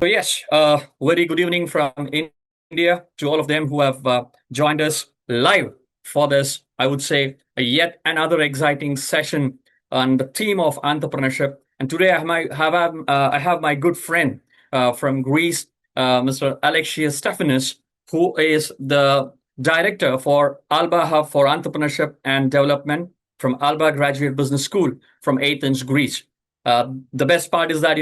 Yes, very good evening from India to all of them who have joined us live for this, I would say, yet another exciting session on the theme of entrepreneurship. And today I have my good friend from Greece, Mr. Alexios Stefanos, who is the director for Alba Hub for Entrepreneurship and Development from Alba Graduate Business School from Athens, Greece. The best part is that,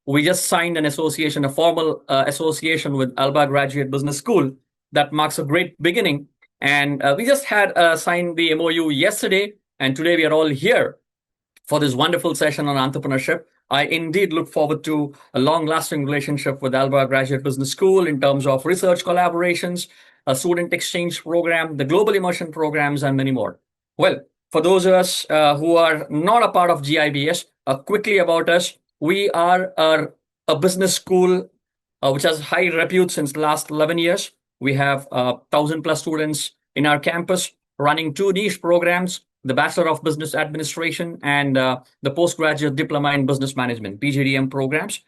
we just signed an association, a formal association with Alba Graduate Business School that marks a great beginning. And we just had signed the MOU yesterday, and today we are all here for this wonderful session on entrepreneurship. I indeed look forward to a long lasting relationship with Alba Graduate Business School in terms of research collaborations, a student exchange program, the global immersion programs, and many more. Well, for those of us who are not a part of GIBS, quickly about us, we are a business school which has high repute since the last 11 years. We have 1,000 plus students in our campus running two niche programs, the Bachelor of Business Administration and the Postgraduate Diploma in Business Management, PGDM programs.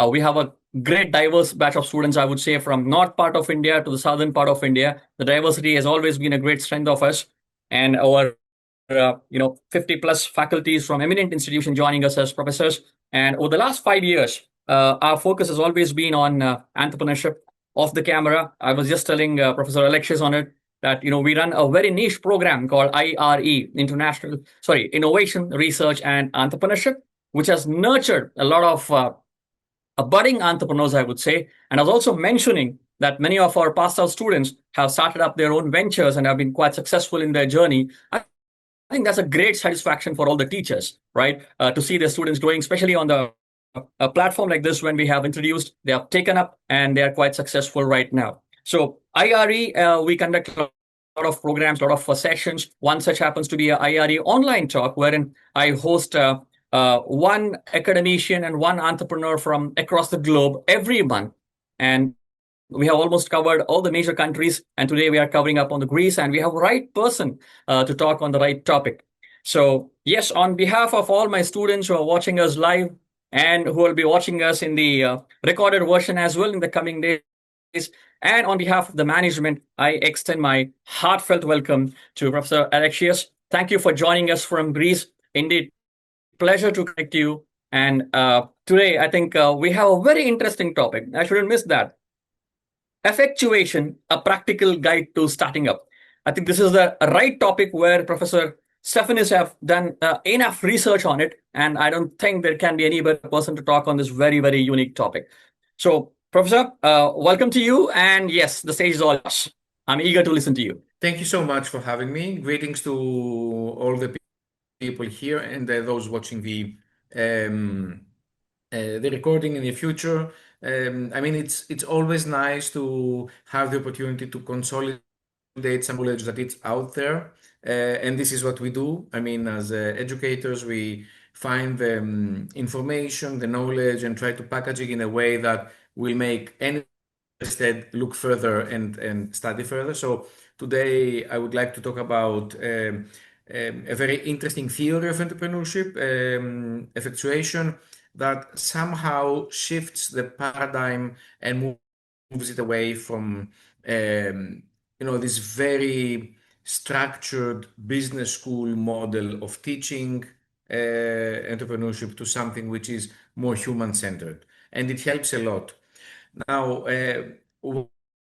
We have a great diverse batch of students, I would say, from north part of India to the southern part of India. The diversity has always been a great strength of us. And our 50 plus faculties from eminent institutions joining us as professors. And over the last 5 years, our focus has always been on entrepreneurship off the camera. I was just telling Professor Alexios on it that we run a very niche program called IRE, Innovation, Research, and Entrepreneurship, which has nurtured a lot of budding entrepreneurs, I would say. And I was also mentioning that many of our passed out students have started up their own ventures and have been quite successful in their journey. I think that's a great satisfaction for all the teachers, right? To see their students growing, especially on a platform like this when we have introduced, they have taken up and they are quite successful right now. So IRE, we conduct a lot of programs, a lot of sessions. One such happens to be a IRE online talk wherein I host one academician and one entrepreneur from across the globe every month. And we have almost covered all the major countries, and today we are covering up on the Greece, and we have the right person to talk on the right topic. So, yes, on behalf of all my students who are watching us live and who will be watching us in the recorded version as well in the coming days, and on behalf of the management, I extend my heartfelt welcome to Professor Alexios. Thank you for joining us from Greece. Indeed, pleasure to connect you. And today, I think we have a very interesting topic. I shouldn't miss that. Effectuation, a practical guide to starting up. I think this is the right topic where Professor Stefanos have done enough research on it, and I don't think there can be any better person to talk on this very, very unique topic. So, Professor, welcome to you, and yes, the stage is all yours. I'm eager to listen to you. Thank you so much for having me. Greetings to all the people here and those watching the recording in the future. I mean, it's always nice to have the opportunity to consolidate some knowledge that it's out there, and this is what we do. I mean, as educators, we find the information, the knowledge, and try to package it in a way that will make any instead look further and study further. So today I would like to talk about a very interesting theory of entrepreneurship, effectuation, that somehow shifts the paradigm and moves it away from this very structured business school model of teaching entrepreneurship to something which is more human-centered, and it helps a lot. Now,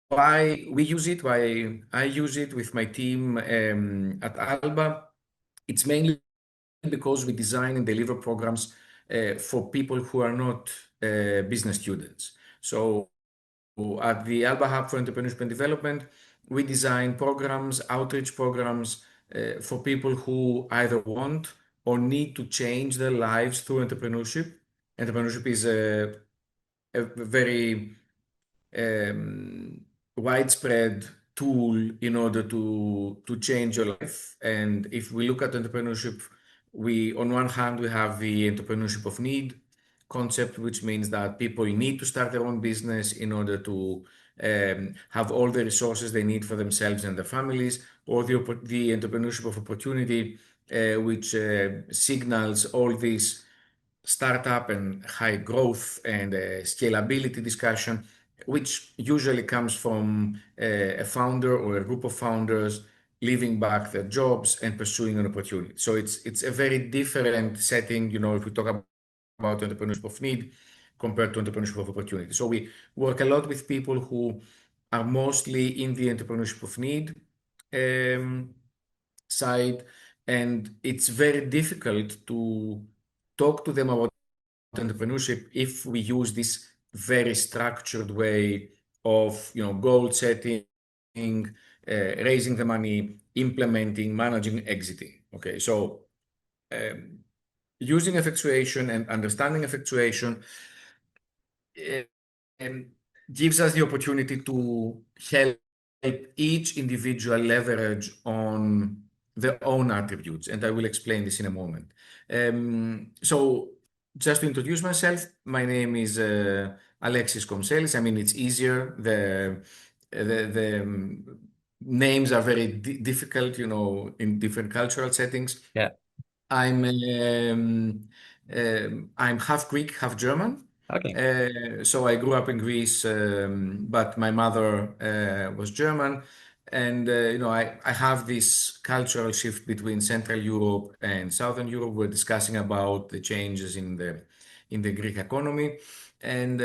why we use it, why I use it with my team at Alba, it's mainly because we design and deliver programs for people who are not business students. So at the Alba Hub for Entrepreneurship and Development, we design programs, outreach programs for people who either want or need to change their lives through entrepreneurship. Entrepreneurship is a very widespread tool in order to change your life. And if we look at entrepreneurship, on one hand, we have the entrepreneurship of need concept, which means that people need to start their own business in order to have all the resources they need for themselves and their families, or the entrepreneurship of opportunity, which signals all these startup and high growth and scalability discussion, which usually comes from a founder or a group of founders leaving back their jobs and pursuing an opportunity. So it's a very different setting, if we talk about entrepreneurship of need compared to entrepreneurship of opportunity. So we work a lot with people who are mostly in the entrepreneurship of need um, side, and it's very difficult to talk to them about entrepreneurship if we use this very structured way of goal setting, raising the money, implementing, managing, exiting. Okay, so um, using effectuation and understanding effectuation uh, um, gives us the opportunity to help each individual leverage on their own attributes, and I will explain this in a moment. So, just to introduce myself, my name is Alexis Komselis. I mean, it's easier. The names are very difficult, in different cultural settings. Yeah. I'm half Greek, half German. Okay. So I grew up in Greece, but my mother was German, and I have this cultural shift between Central Europe and Southern Europe. We're discussing about the changes in the Greek economy, and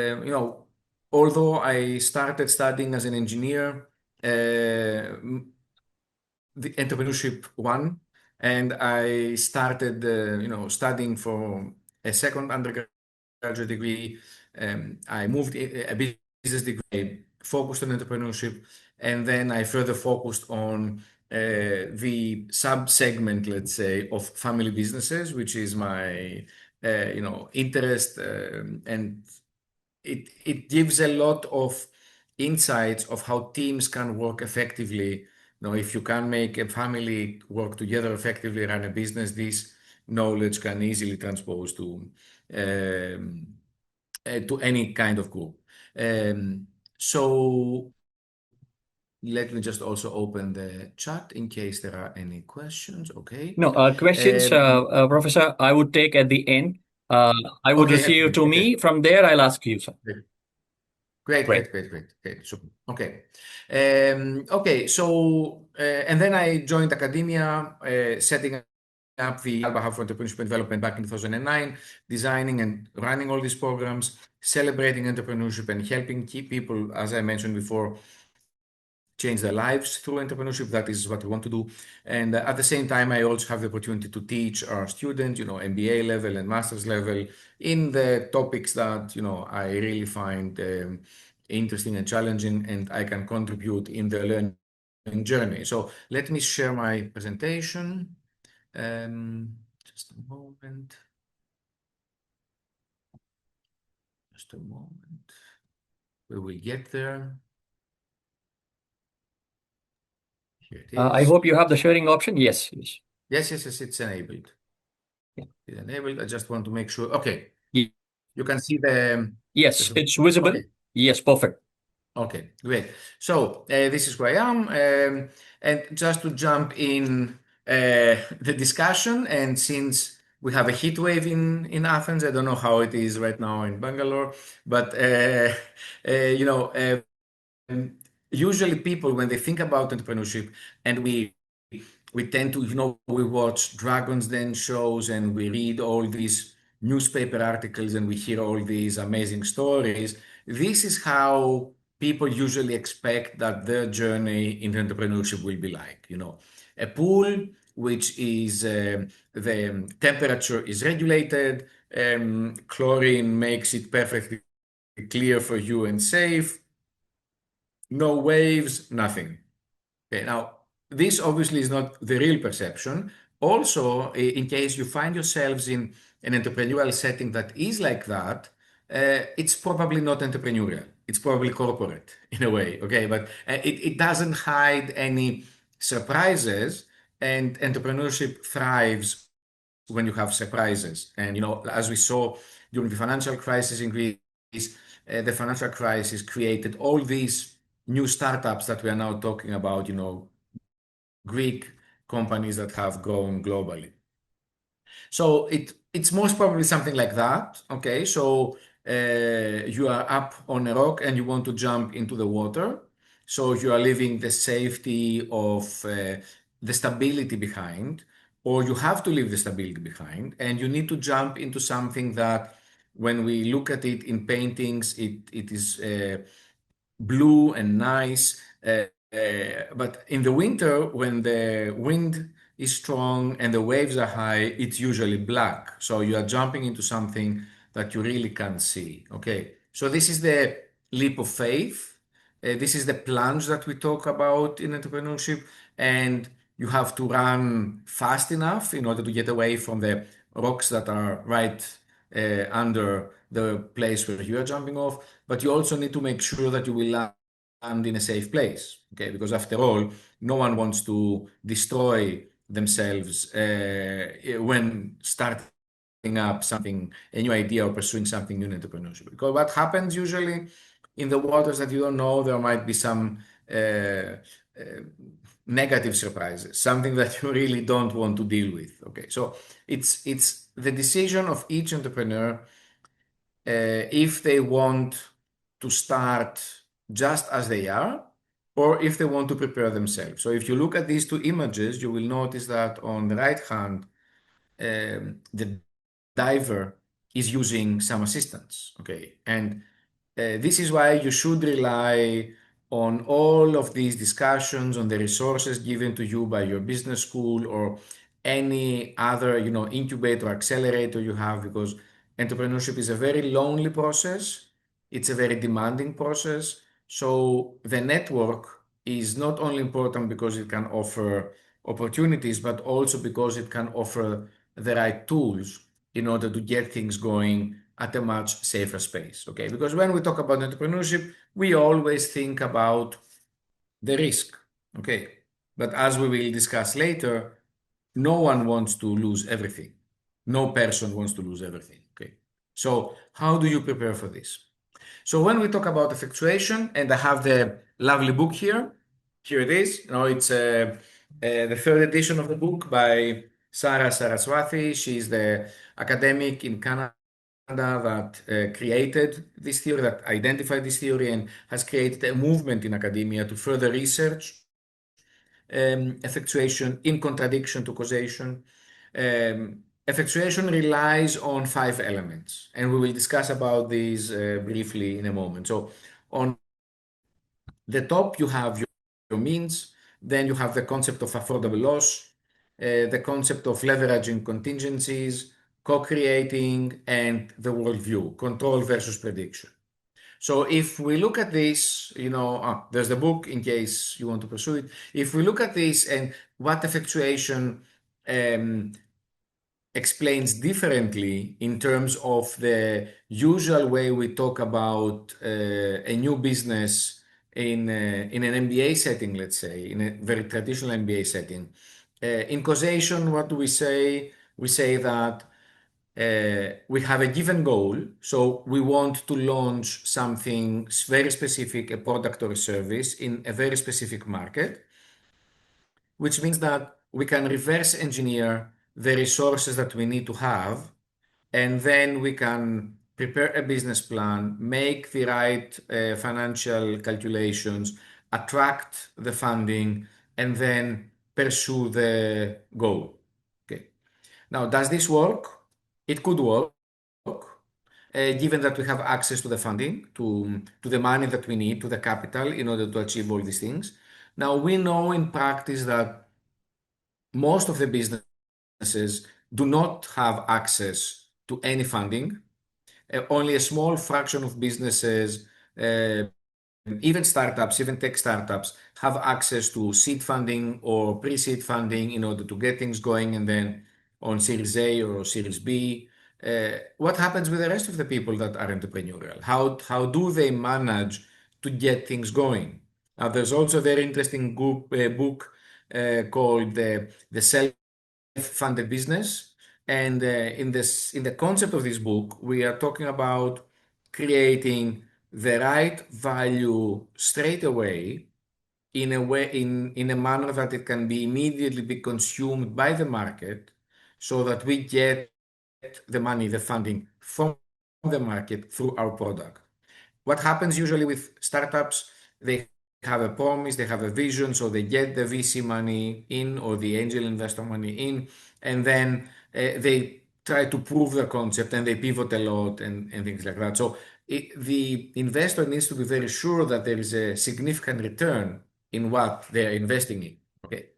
although I started studying as an engineer, the entrepreneurship one, and I started, studying for a second undergraduate degree. I moved a business degree, focused on entrepreneurship, and then I further focused on the sub-segment, let's say, of family businesses, which is my, interest, and it gives a lot of insights of how teams can work effectively. If you can make a family work together effectively, run a business, this knowledge can easily transpose to any kind of group. So let me just also open the chat in case there are any questions. Okay. No, questions, Professor, I would take at the end. Uh, I would Okay. receive Okay. to Okay. me. From there, I'll ask you, sir. Great. Great, Great. great, great, great, great. Super. Okay. Okay. So, and then I joined academia, setting up the Alba Hub for Entrepreneurship and Development back in 2009, designing and running all these programs, celebrating entrepreneurship and helping keep people, as I mentioned before, change their lives through entrepreneurship. That is what we want to do. And at the same time, I also have the opportunity to teach our students, MBA level and master's level in the topics that, I really find interesting and challenging, and I can contribute in the learning journey. So let me share my presentation. Just a moment. Just a moment. We will get there. Here it I is. hope you have the sharing option. Yes. Yes. Yes, yes, yes, it's enabled. Yeah. It's enabled. I just want to make sure. Okay. Ye- You can see the. Yes, it's visible. Okay. Yes, perfect. Okay. Great. So this is where I am, and just to jump in the discussion, and since we have a heat wave in Athens, I don't know how it is right now in Bangalore, but uh, you know. Uh, Usually people when they think about entrepreneurship, and we tend to, we watch Dragons Den shows and we read all these newspaper articles and we hear all these amazing stories. This is how people usually expect that their journey in entrepreneurship will be like, a pool which is the temperature is regulated, chlorine makes it perfectly clear for you and safe, no waves, nothing. Okay, now this obviously is not the real perception. Also, in case you find yourselves in an entrepreneurial setting that is like that, it's probably not entrepreneurial. It's probably corporate in a way. Okay, but it doesn't hide any surprises, and entrepreneurship thrives when you have surprises. And as we saw during the financial crisis in Greece, the financial crisis created all these new startups that we are now talking about, Greek companies that have grown globally. So it's most probably something like that. Okay, so you are up on a rock and you want to jump into the water. So you are leaving the safety of the stability behind, or you have to leave the stability behind, and you need to jump into something that, when we look at it in paintings, it is blue and nice. But in the winter, when the wind is strong and the waves are high, it's usually black. So you are jumping into something that you really can't see. Okay. So this is the leap of faith. This is the plunge that we talk about in entrepreneurship. And you have to run fast enough in order to get away from the rocks that are right under the place where you are jumping off. But you also need to make sure that you will land in a safe place. Okay. Because after all, no one wants to destroy themselves when starting up something, a new idea, or pursuing something new in entrepreneurship. Because what happens usually in the waters that you don't know, there might be some negative surprises, something that you really don't want to deal with. Okay, so it's the decision of each entrepreneur if they want to start just as they are, or if they want to prepare themselves. So if you look at these two images, you will notice that on the right hand, the diver is using some assistance. Okay, and this is why you should rely on all of these discussions, on the resources given to you by your business school or any other, incubator, accelerator you have, because entrepreneurship is a very lonely process. It's a very demanding process. So the network is not only important because it can offer opportunities, but also because it can offer the right tools in order to get things going at a much safer space. Okay, because when we talk about entrepreneurship, we always think about the risk. Okay, but as we will discuss later, no one wants to lose everything. No person wants to lose everything. Okay, so how do you prepare for this? So when we talk about effectuation, and I have the lovely book here, here it is. It's the third edition of the book by Sarah Saraswati. She's the academic in Canada that created this theory, that identified this theory, and has created a movement in academia to further research effectuation in contradiction to causation. Effectuation relies on five elements, and we will discuss about these briefly in a moment. So on the top, you have your means, then you have the concept of affordable loss, the concept of leveraging contingencies, co-creating, and the worldview, control versus prediction. So if we look at this, there's the book in case you want to pursue it. If we look at this and what effectuation um, explains differently in terms of the usual way we talk about a new business in an MBA setting, let's say, in a very traditional MBA setting. In causation, what do we say? We say that we have a given goal, so we want to launch something very specific, a product or a service in a very specific market, which means that we can reverse engineer the resources that we need to have, and then we can prepare a business plan, make the right financial calculations, attract the funding, and then pursue the goal. Okay. Now, does this work? It could work, given that we have access to the funding, to the money that we need, to the capital in order to achieve all these things. Now, we know in practice that most of the businesses do not have access to any funding. Only a small fraction of businesses, uh, even startups, even tech startups, have access to seed funding or pre-seed funding in order to get things going, and then on Series A or Series B. What happens with the rest of the people that are entrepreneurial? How do they manage to get things going? Now, there's also a very interesting book called the Self-Funded Business. And in the concept of this book, we are talking about creating the right value straight away in a way, in a manner that it can be immediately be consumed by the market, so that we get the money, the funding from the market through our product. What happens usually with startups, they have a promise, they have a vision, so they get the VC money in or the angel investor money in, and then they try to prove the concept and they pivot a lot and things like that. So the investor needs to be very sure that there is a significant return in what they're investing in. Okay.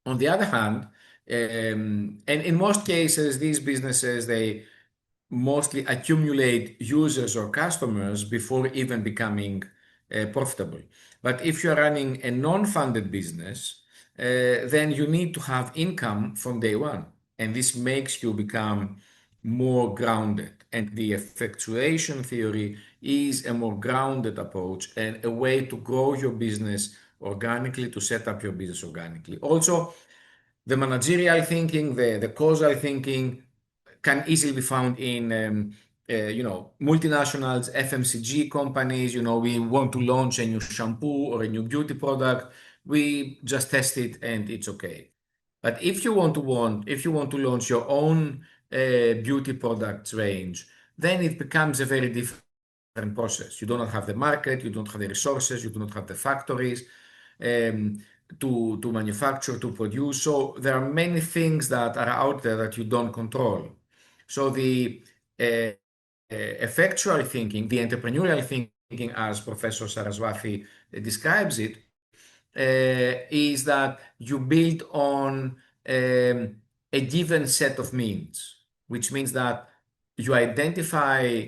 On the other hand, and in most cases, these businesses, they mostly accumulate users or customers before even becoming profitable. But if you're running a non-funded business, then you need to have income from day one. And this makes you become more grounded. And the effectuation theory is a more grounded approach and a way to grow your business organically, to set up your business organically. Also, the managerial thinking, the causal thinking can easily be found in multinationals, FMCG companies. We want to launch a new shampoo or a new beauty product. We just test it and it's okay. But if you want to launch your own beauty products range, then it becomes a very different process. You do not have the market, you don't have the resources, you do not have the factories um, to manufacture, to produce. So there are many things that are out there that you don't control. So the effectual thinking, the entrepreneurial thinking, as Professor Saraswati describes it, is that you build on a given set of means, which means that you identify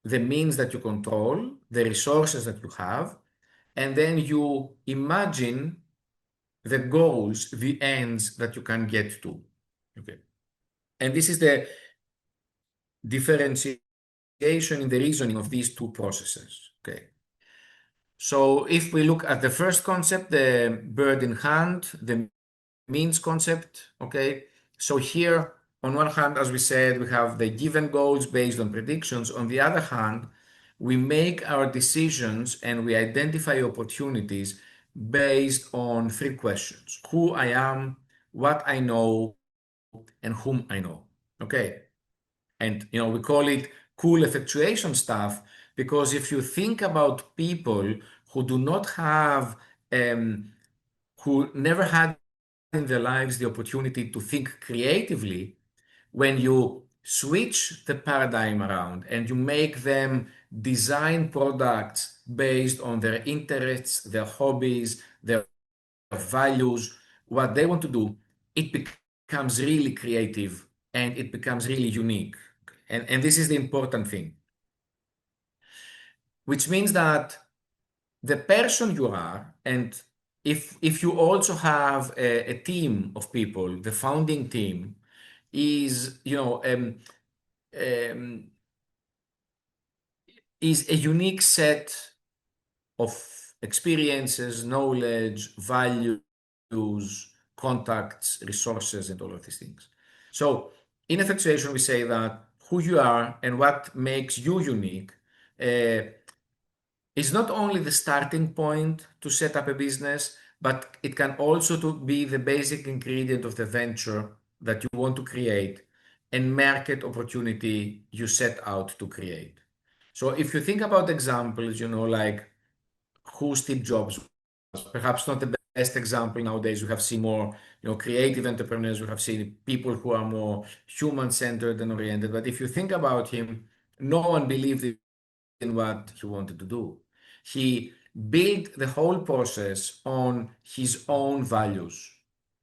the means that you control, the resources that you have, and then you imagine the goals, the ends that you can get to. Okay. And this is the differentiation in the reasoning of these two processes. Okay. So if we look at the first concept, the bird in hand, the means concept, okay. So here, on one hand, as we said, we have the given goals based on predictions. On the other hand, we make our decisions and we identify opportunities based on three questions: who I am, what I know, and whom I know. Okay. And we call it cool effectuation stuff because if you think about people who do not have, who never had in their lives the opportunity to think creatively, when you switch the paradigm around and you make them design products based on their interests, their hobbies, their values, what they want to do, it becomes really creative and it becomes really unique. And this is the important thing, which means that the person you are, and if you also have a team of people, the founding team is, um, is a unique set of experiences, knowledge, values, contacts, resources, and all of these things. So in effectuation, we say that who you are and what makes you unique is not only the starting point to set up a business, but it can also to be the basic ingredient of the venture that you want to create and market opportunity you set out to create. So if you think about examples, like who Steve Jobs was, perhaps not the best example nowadays. We have seen more, creative entrepreneurs. We have seen people who are more human-centered and oriented. But if you think about him, no one believed in what he wanted to do. He built the whole process on his own values.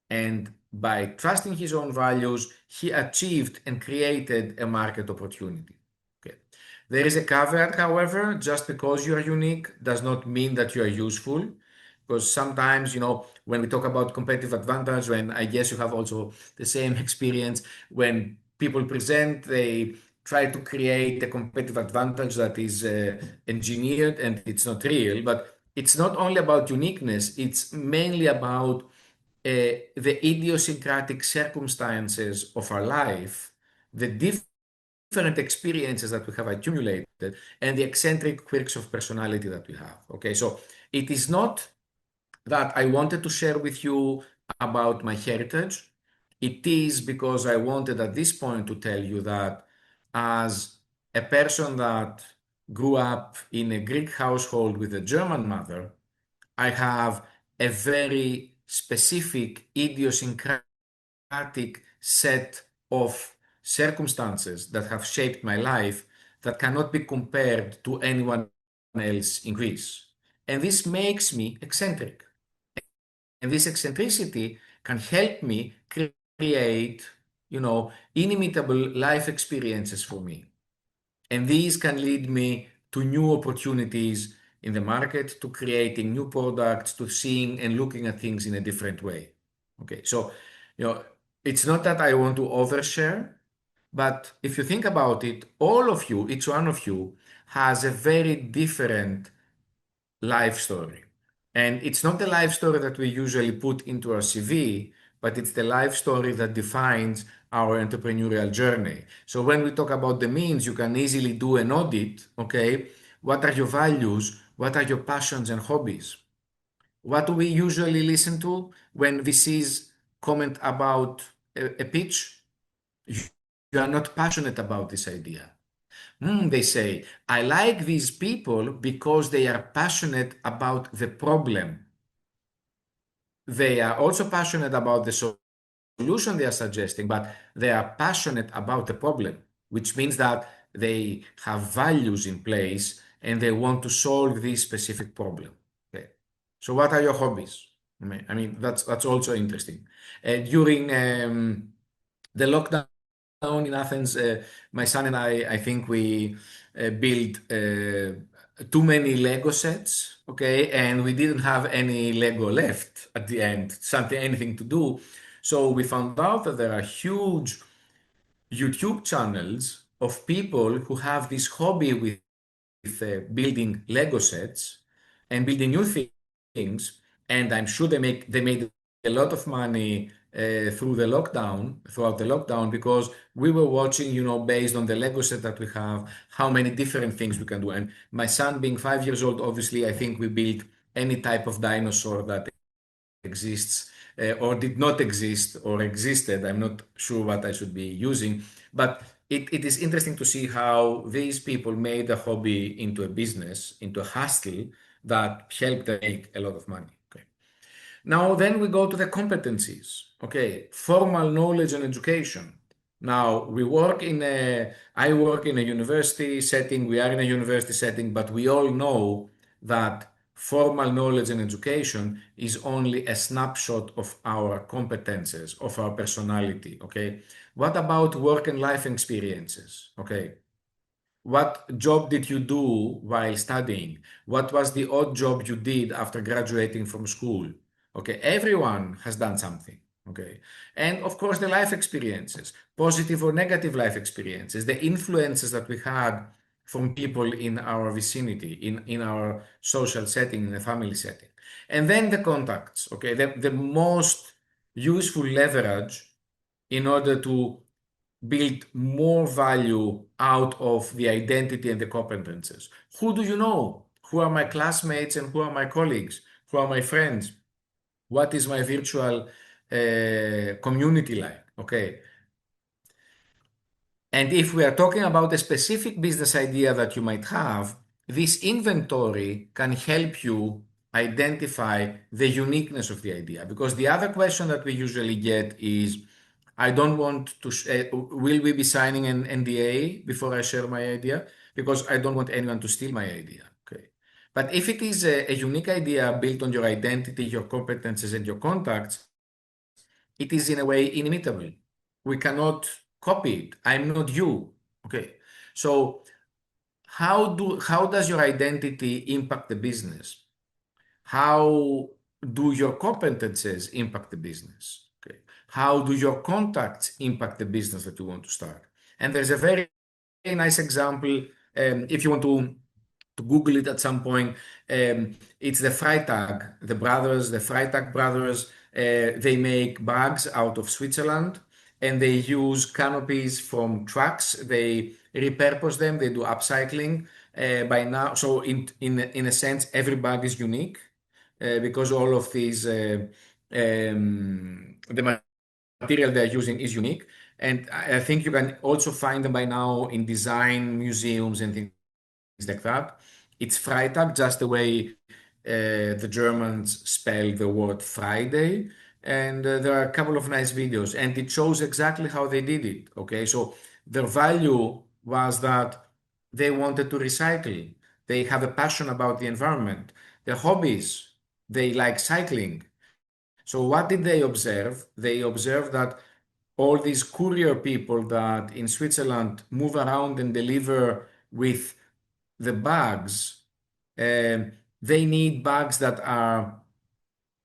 And by trusting his own values, he achieved and created a market opportunity. Okay. There is a caveat, however, just because you are unique does not mean that you are useful. Because sometimes, when we talk about competitive advantage, when I guess you have also the same experience, when people present, they try to create a competitive advantage that is engineered and it's not real. But it's not only about uniqueness, it's mainly about the idiosyncratic circumstances of our life, the different experiences that we have accumulated, and the eccentric quirks of personality that we have. Okay, so it is not that I wanted to share with you about my heritage. it is because I wanted at this point to tell you that as a person that grew up in a Greek household with a German mother, I have a very specific idiosyncratic set of circumstances that have shaped my life that cannot be compared to anyone else in Greece. And this makes me eccentric. And this eccentricity can help me create, inimitable life experiences for me. And these can lead me to new opportunities in the market, to creating new products, to seeing and looking at things in a different way. Okay, so, you know, it's not that I want to overshare, but if you think about it, all of you, each one of you, has a very different life story. And it's not the life story that we usually put into our CV, but it's the life story that defines our entrepreneurial journey. So when we talk about the means, you can easily do an audit, okay? What are your values? What are your passions and hobbies? What do we usually listen to when VCs comment about a pitch? You are not passionate about this idea. They say, I like these people because they are passionate about the problem. They are also passionate about the solution they are suggesting, but they are passionate about the problem, which means that they have values in place and they want to solve this specific problem. Okay. So, what are your hobbies? That's also interesting. During the lockdown in Athens, my son and I think we built too many Lego sets, okay, and we didn't have any Lego left at the end, anything to do. So we found out that there are huge YouTube channels of people who have this hobby with building Lego sets and building new things, and I'm sure they made a lot of money throughout the lockdown, because we were watching, based on the Lego set that we have, how many different things we can do. And my son, being 5 years old, obviously, I think we built any type of dinosaur that exists or did not exist or existed. I'm not sure what I should be using, but it is interesting to see how these people made a hobby into a business, into a hustle that helped them make a lot of money. Okay. Now, then we go to the competencies. Okay, formal knowledge and education. Now, I work in a university setting, we are in a university setting, but we all know that formal knowledge and education is only a snapshot of our competences, of our personality. Okay, what about work and life experiences? Okay, what job did you do while studying? What was the odd job you did after graduating from school? Okay, everyone has done something. Okay, and of course, the life experiences, positive or negative life experiences, the influences that we had from people in our vicinity, in our social setting, in the family setting. And then the contacts, okay, the most useful leverage in order to build more value out of the identity and the competences. Who do you know? Who are my classmates and who are my colleagues? Who are my friends? What is my virtual community like? Okay. And if we are talking about a specific business idea that you might have, this inventory can help you identify the uniqueness of the idea. Because the other question that we usually get is, I don't want to, will we be signing an NDA before I share my idea? Because I don't want anyone to steal my idea. Okay. But if it is a unique idea built on your identity, your competences, and your contacts, it is in a way inimitable. We cannot copy it. I'm not you. Okay. So how does your identity impact the business? How do your competences impact the business? Okay. How do your contacts impact the business that you want to start? And there's a very, very nice example. If you want to Google it at some point, it's the Freitag, the Freitag brothers. They make bags out of Switzerland, and they use canopies from trucks. They repurpose them. They do upcycling. By now, so in a sense, every bag is unique because all of these the material they're using is unique. And I think you can also find them by now in design museums and things like that. It's Freitag, just the way the Germans spell the word Friday. And there are a couple of nice videos, and it shows exactly how they did it. Okay, so their value was that they wanted to recycle. They have a passion about the environment. Their hobbies, they like cycling. So what did they observe? They observed that all these courier people that in Switzerland move around and deliver with the bags, um, they need bags that are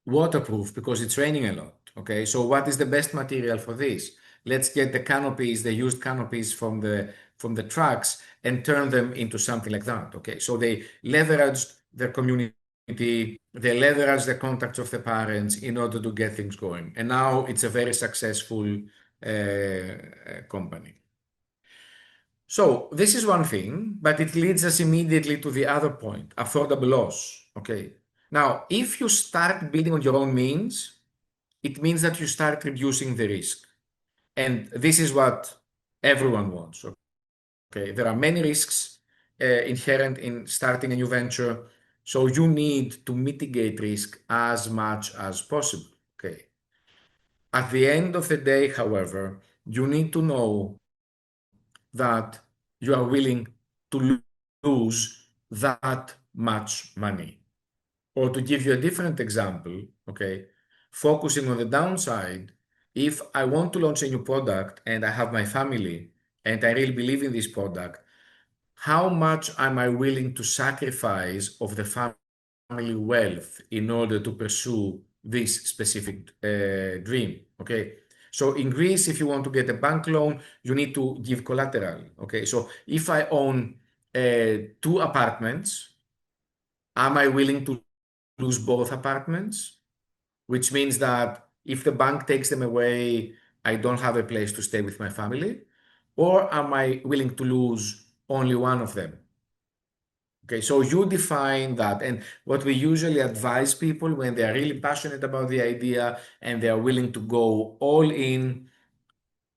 waterproof because it's raining a lot. Okay, so what is the best material for this? Let's get the canopies, the used canopies from the trucks, and turn them into something like that. Okay, so they leveraged their community, they leveraged the contacts of the parents in order to get things going, and now it's a very successful company. So this is one thing, but it leads us immediately to the other point, affordable loss. Okay. Now, if you start building on your own means, it means that you start reducing the risk. And this is what everyone wants. Okay. There are many risks inherent in starting a new venture. So you need to mitigate risk as much as possible. Okay. At the end of the day, however, you need to know that you are willing to lose that much money. Or to give you a different example, okay, focusing on the downside, if I want to launch a new product and I have my family and I really believe in this product, how much am I willing to sacrifice of the family wealth in order to pursue this specific dream? Okay. So in Greece, if you want to get a bank loan, you need to give collateral. Okay. So if I own two apartments, am I willing to lose both apartments? Which means that if the bank takes them away, I don't have a place to stay with my family. Or am I willing to lose only one of them? Okay, so you define that. And what we usually advise people when they are really passionate about the idea and they are willing to go all in,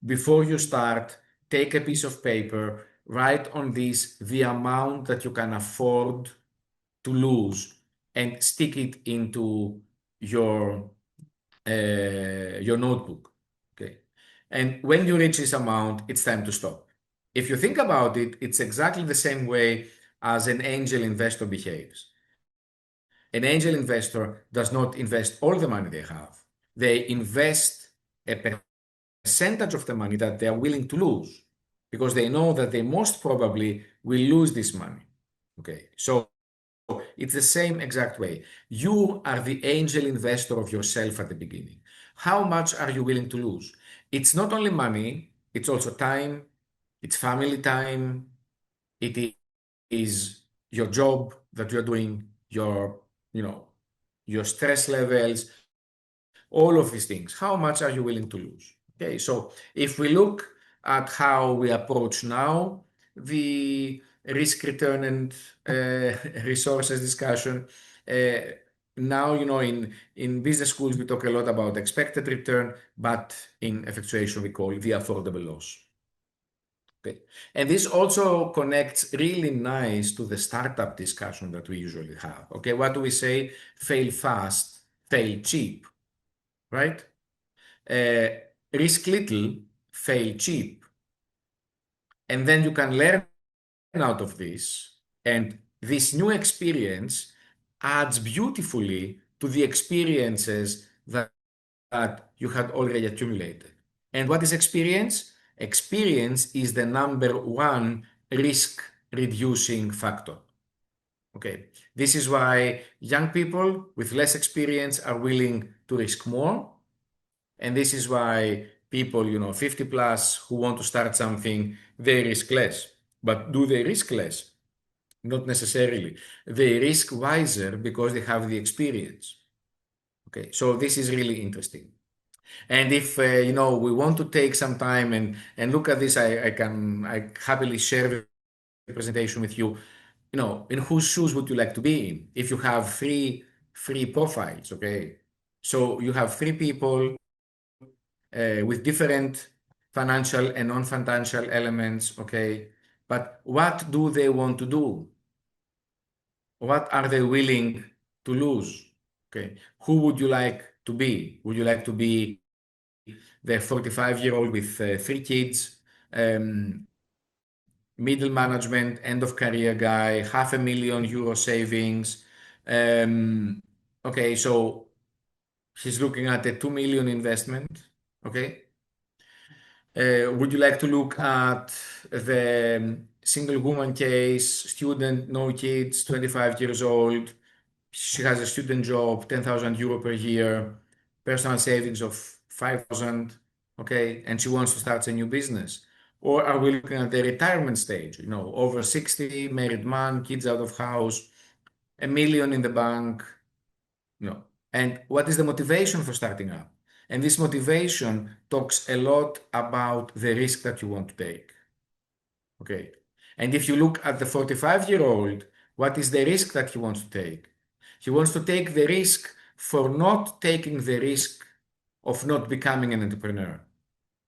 before you start, take a piece of paper, write on this the amount that you can afford to lose and stick it into your your notebook. Okay. And when you reach this amount, it's time to stop. If you think about it, it's exactly the same way as an angel investor behaves. An angel investor does not invest all the money they have. They invest a percentage of the money that they are willing to lose because they know that they most probably will lose this money. Okay. So it's the same exact way. You are the angel investor of yourself at the beginning. How much are you willing to lose? It's not only money, it's also time, it's family time, it is your job that you're doing, you know, your stress levels, all of these things. How much are you willing to lose? Okay, so if we look at how we approach now the risk return and resources discussion, uh, now in business schools we talk a lot about expected return, but in effectuation we call it the affordable loss. Okay, and this also connects really nice to the startup discussion that we usually have. Okay, what do we say? Fail fast, fail cheap, right? uh, Risk little, fail cheap. And then you can learn out of this. And this new experience adds beautifully to the experiences that you had already accumulated. And what is experience? Experience is the number one risk reducing factor. Okay, this is why young people with less experience are willing to risk more. And this is why people, 50 plus who want to start something, they risk less. But do they risk less? Not necessarily. They risk wiser because they have the experience. Okay, so this is really interesting. And if we want to take some time and look at this, I happily share the presentation with you. In whose shoes would you like to be in? If you have three profiles, okay. So you have three people. with different financial and non-financial elements, okay? But what do they want to do? What are they willing to lose? Okay, who would you like to be? Would you like to be the 45-year-old with three kids, um, middle management, end of career guy, €500,000 savings? Um, okay, so he's looking at a 2 million investment. Okay. Would you like to look at the single woman case, student, no kids, 25 years old? She has a student job, €10,000 per year, personal savings of 5,000, okay, and she wants to start a new business. Or are we looking at the retirement stage, over 60, married man, kids out of house, 1 million in the bank, and what is the motivation for starting up? And this motivation talks a lot about the risk that you want to take. Okay. And if you look at the 45-year-old, what is the risk that he wants to take? He wants to take the risk for not taking the risk of not becoming an entrepreneur,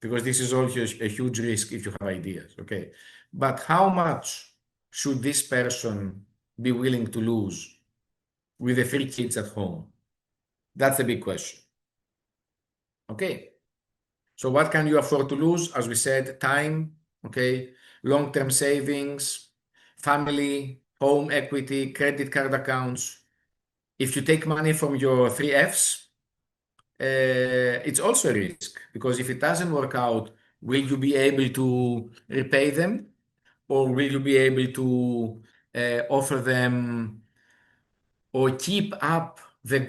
because this is also a huge risk if you have ideas. Okay. But how much should this person be willing to lose with the three kids at home? That's a big question. Okay. So what can you afford to lose? As we said, time, okay, long-term savings, family, home equity, credit card accounts. If you take money from your three Fs, it's also a risk, because if it doesn't work out, will you be able to repay them, or will you be able to offer them or keep up the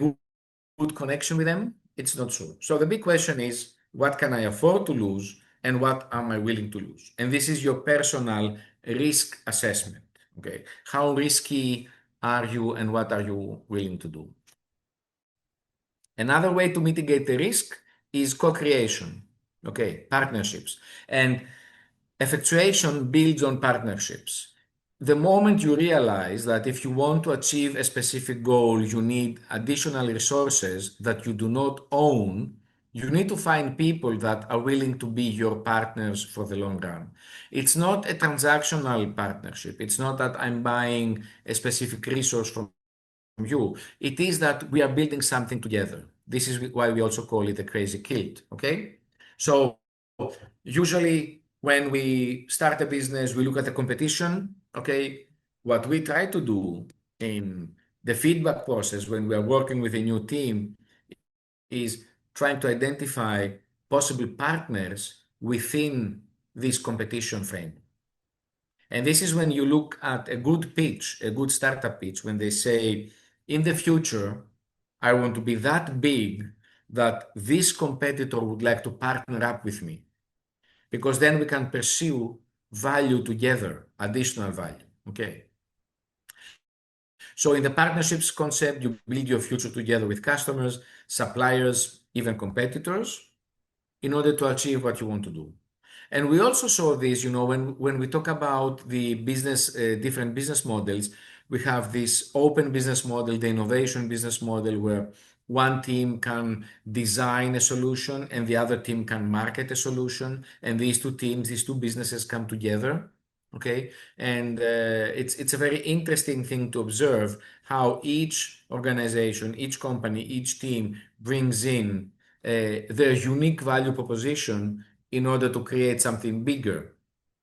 good connection with them? It's not so. So the big question is, what can I afford to lose and what am I willing to lose? And this is your personal risk assessment. Okay. How risky are you and what are you willing to do? Another way to mitigate the risk is co-creation. Okay. Partnerships. And effectuation builds on partnerships. The moment you realize that if you want to achieve a specific goal, you need additional resources that you do not own, you need to find people that are willing to be your partners for the long run. It's not a transactional partnership. It's not that I'm buying a specific resource from you. It is that we are building something together. This is why we also call it a crazy kilt. Okay. So usually when we start a business, we look at the competition. Okay. What we try to do in the feedback process when we are working with a new team is trying to identify possible partners within this competition frame. And this is when you look at a good pitch, a good startup pitch, when they say, in the future, I want to be that big that this competitor would like to partner up with me, because then we can pursue value together, additional value. Okay. So in the partnerships concept, you build your future together with customers, suppliers, even competitors, in order to achieve what you want to do. And we also saw this, when we talk about the business, different business models, we have this open business model, the innovation business model, where one team can design a solution and the other team can market a solution. And these two teams, these two businesses come together. Okay. And it's a very interesting thing to observe how each organization, each company, each team brings in their unique value proposition in order to create something bigger.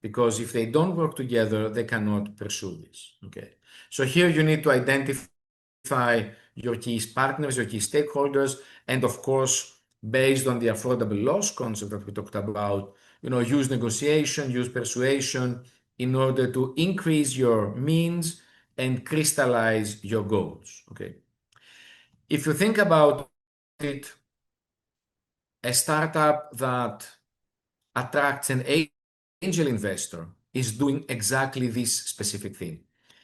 Because if they don't work together, they cannot pursue this. Okay. So here you need to identify your key partners, your key stakeholders, and of course, based on the affordable loss concept that we talked about, use negotiation, use persuasion in order to increase your means and crystallize your goals. Okay. If you think about it, a startup that attracts an angel investor is doing exactly this specific thing.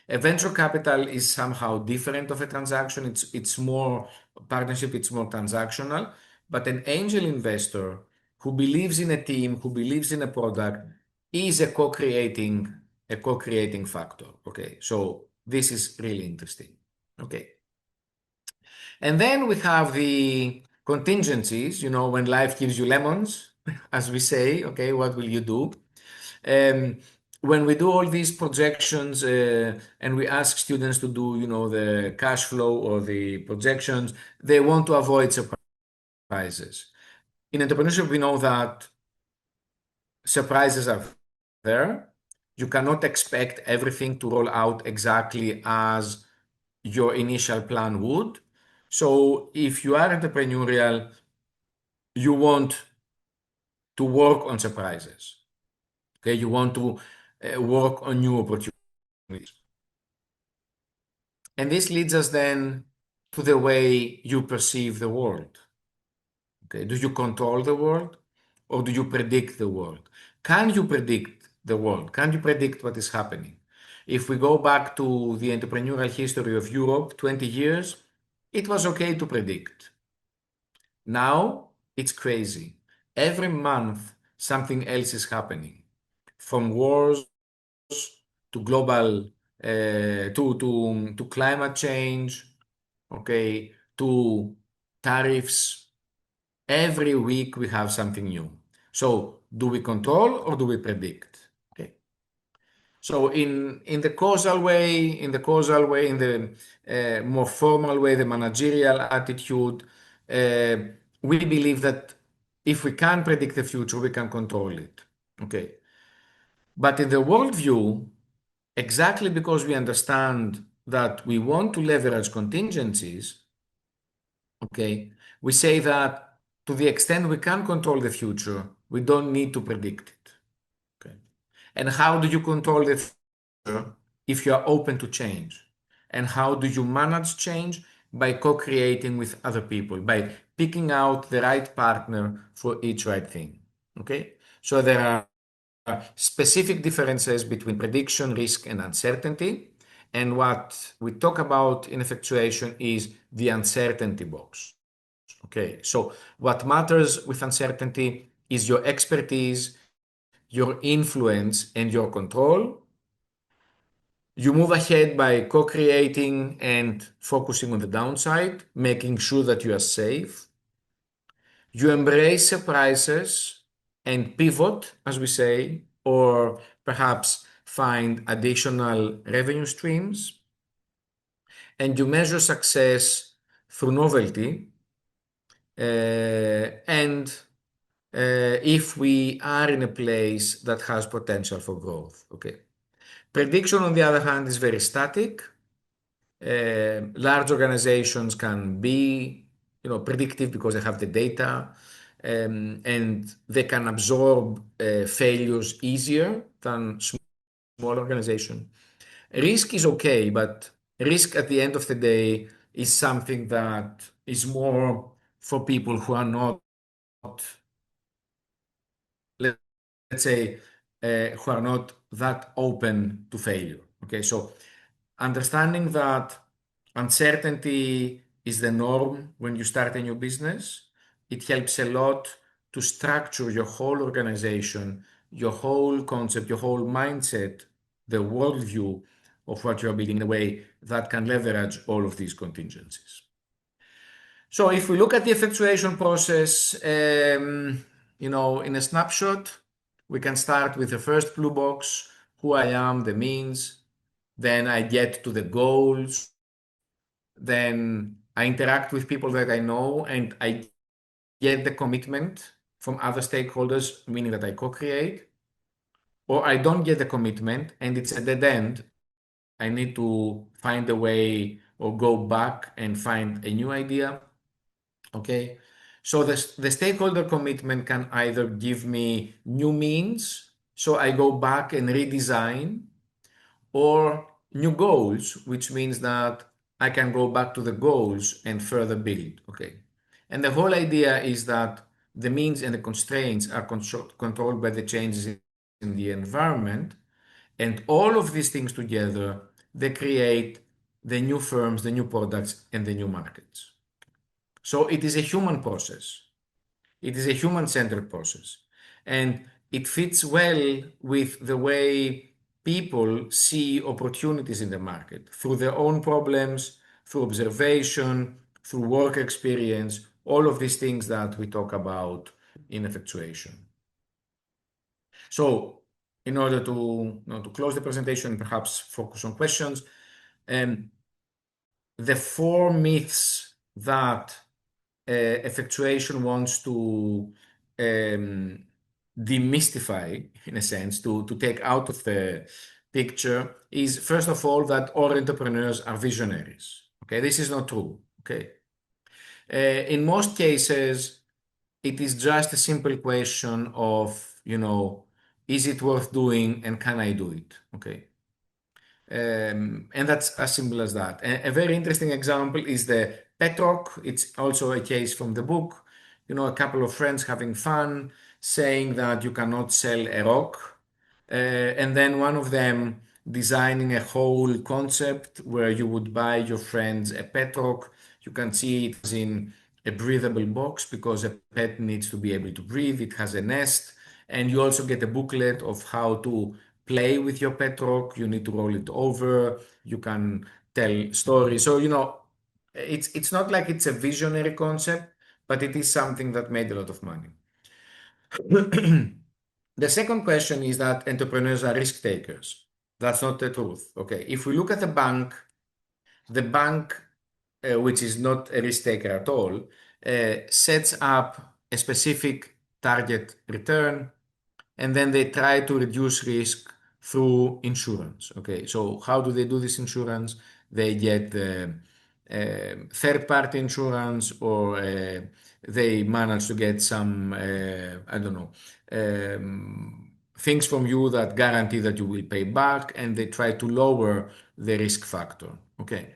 A venture capital is somehow different of a transaction. It's more partnership, it's more transactional. But an angel investor who believes in a team, who believes in a product, is a co-creating factor. Okay, so this is really interesting. Okay. And then we have the contingencies, when life gives you lemons, as we say, okay, what will you do? Um, when we do all these projections and we ask students to do, the cash flow or the projections, they want to avoid surprises. In entrepreneurship, we know that surprises are there. You cannot expect everything to roll out exactly as your initial plan would. So if you are entrepreneurial, you want to work on surprises. Okay, you want to work on new opportunities. And this leads us then to the way you perceive the world. Okay, do you control the world or do you predict the world? Can you predict the world? Can you predict what is happening? If we go back to the entrepreneurial history of Europe, 20 years, it was okay to predict. Now it's crazy. Every month, something else is happening, from wars to global to climate change, okay, to tariffs. Every week we have something new. So do we control or do we predict? Okay. So in the causal way, in the more formal way, the managerial attitude, uh, we believe that if we can predict the future, we can control it. Okay. But in the worldview, exactly because we understand that we want to leverage contingencies, okay, we say that to the extent we can control the future, we don't need to predict it. Okay. And how do you control the future if you are open to change? And how do you manage change? By co-creating with other people, by picking out the right partner for each right thing. Okay. So there are specific differences between prediction, risk, and uncertainty. And what we talk about in effectuation is the uncertainty box. Okay, so what matters with uncertainty is your expertise, your influence, and your control. You move ahead by co-creating and focusing on the downside, making sure that you are safe. You embrace surprises and pivot, as we say, or perhaps find additional revenue streams. And you measure success through novelty. And if we are in a place that has potential for growth. Okay. Prediction, on the other hand, is very static. Large organizations can be, predictive because they have the data, and they can absorb failures easier than small organization. Risk is okay, but risk at the end of the day is something that is more for people who are not, let's say, who are not that open to failure. Okay, so understanding that uncertainty is the norm when you start a new business, it helps a lot to structure your whole organization, your whole concept, your whole mindset, the worldview of what you're building in a way that can leverage all of these contingencies. So if we look at the effectuation process, in a snapshot, we can start with the first blue box, who I am, the means. Then I get to the goals. Then I interact with people that I know and I get the commitment from other stakeholders, meaning that I co-create. Or I don't get the commitment and it's a dead end. I need to find a way or go back and find a new idea. Okay. So the stakeholder commitment can either give me new means, so I go back and redesign, or new goals, which means that I can go back to the goals and further build. Okay. And the whole idea is that the means and the constraints are controlled by the changes in the environment. And all of these things together, they create the new firms, the new products, and the new markets. So it is a human process. It is a human-centered process. And it fits well with the way people see opportunities in the market through their own problems, through observation, through work experience, all of these things that we talk about in effectuation. So in order to close the presentation, perhaps focus on questions, the four myths that effectuation wants to demystify, in a sense, to take out of the picture is, first of all, that all entrepreneurs are visionaries. Okay, this is not true. Okay, in most cases, it is just a simple question of, is it worth doing and can I do it? Okay. And that's as simple as that. A very interesting example is the pet rock. It's also a case from the book. A couple of friends having fun, saying that you cannot sell a rock. And then one of them designing a whole concept where you would buy your friends a pet rock. You can see it in a breathable box because a pet needs to be able to breathe. It has a nest. And you also get a booklet of how to play with your pet rock. You need to roll it over. You can tell stories. So, it's not like it's a visionary concept, but it is something that made a lot of money. The second question is that entrepreneurs are risk takers. That's not the truth. Okay. If we look at the bank, which is not a risk taker at all, sets up a specific target return, and then they try to reduce risk through insurance. Okay, so how do they do this insurance? They get third-party insurance, or they manage to get some, I don't know, things from you that guarantee that you will pay back, and they try to lower the risk factor. Okay.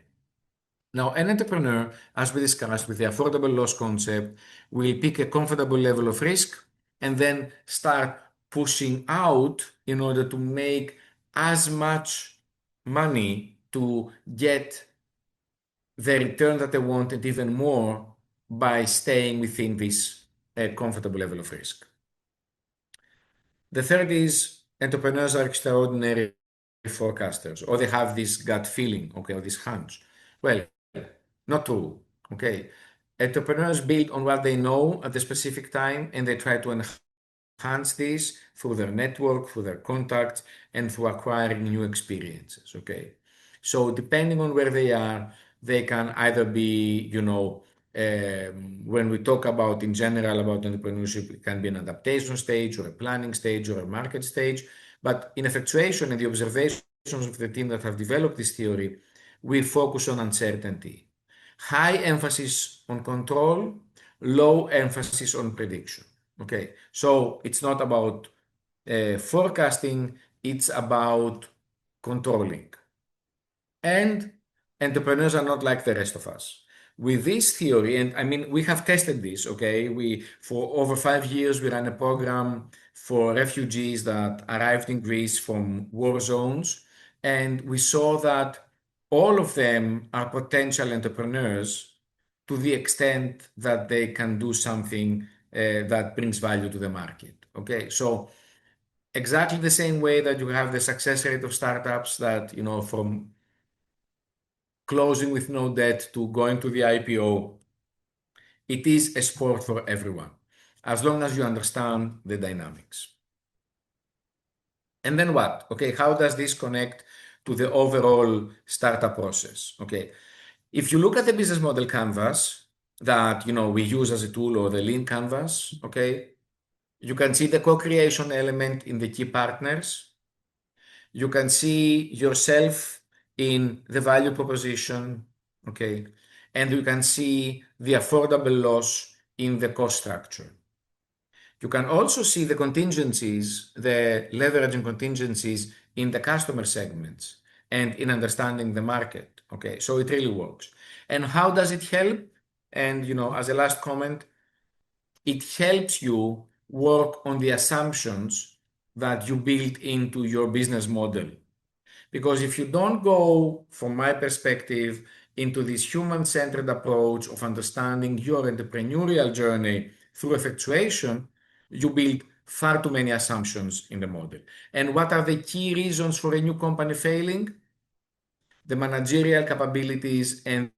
Now, an entrepreneur, as we discussed with the affordable loss concept, will pick a comfortable level of risk and then start pushing out in order to make as much money to get the return that they want and even more by staying within this comfortable level of risk. The third is entrepreneurs are extraordinary forecasters, or they have this gut feeling, okay, or this hunch. Well, not true. Okay. Entrepreneurs build on what they know at the specific time, and they try to enhance this through their network, through their contacts, and through acquiring new experiences. Okay. So depending on where they are, they can either be, when we talk about in general about entrepreneurship, it can be an adaptation stage or a planning stage or a market stage. But in effectuation and the observations of the team that have developed this theory, we focus on uncertainty. High emphasis on control, low emphasis on prediction. Okay, so it's not about forecasting, it's about controlling. And entrepreneurs are not like the rest of us. With this theory, and I mean, we have tested this, okay? For over 5 years, we ran a program for refugees that arrived in Greece from war zones, and we saw that all of them are potential entrepreneurs to the extent that they can do something that brings value to the market. Okay, so exactly the same way that you have the success rate of startups that, from closing with no debt to going to the IPO, it is a sport for everyone, as long as you understand the dynamics. And then what? Okay, how does this connect to the overall startup process? Okay, if you look at the business model canvas that we use as a tool, or the lean canvas, okay, you can see the co-creation element in the key partners. You can see yourself in the value proposition, okay, and you can see the affordable loss in the cost structure. You can also see the contingencies, the leveraging contingencies in the customer segments and in understanding the market. Okay, so it really works. And how does it help? And as a last comment, it helps you work on the assumptions that you build into your business model. Because if you don't go, from my perspective, into this human-centered approach of understanding your entrepreneurial journey through effectuation, you build far too many assumptions in the model. And what are the key reasons for a new company failing? The managerial capabilities and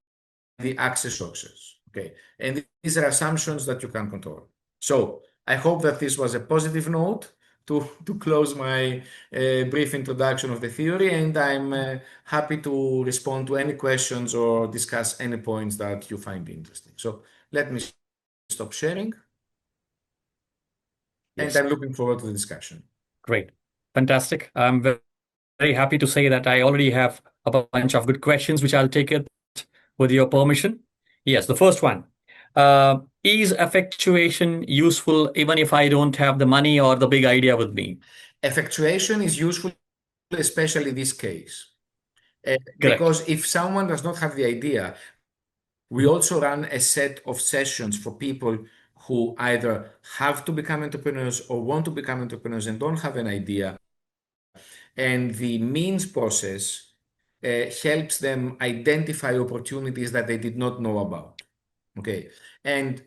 the access sources. Okay. And these are assumptions that you can control. So I hope that this was a positive note to close my brief introduction of the theory, and I'm happy to respond to any questions or discuss any points that you find interesting. So let me stop sharing, and Yes. I'm looking forward to the discussion. Great. Fantastic. I'm very happy to say that I already have a bunch of good questions, which I'll take it with your permission. Yes, the first one. Is effectuation useful even if I don't have the money or the big idea with me? Effectuation is useful, especially this case, Correct. because if someone does not have the idea, we also run a set of sessions for people who either have to become entrepreneurs or want to become entrepreneurs and don't have an idea. And the means process helps them identify opportunities that they did not know about. Okay. And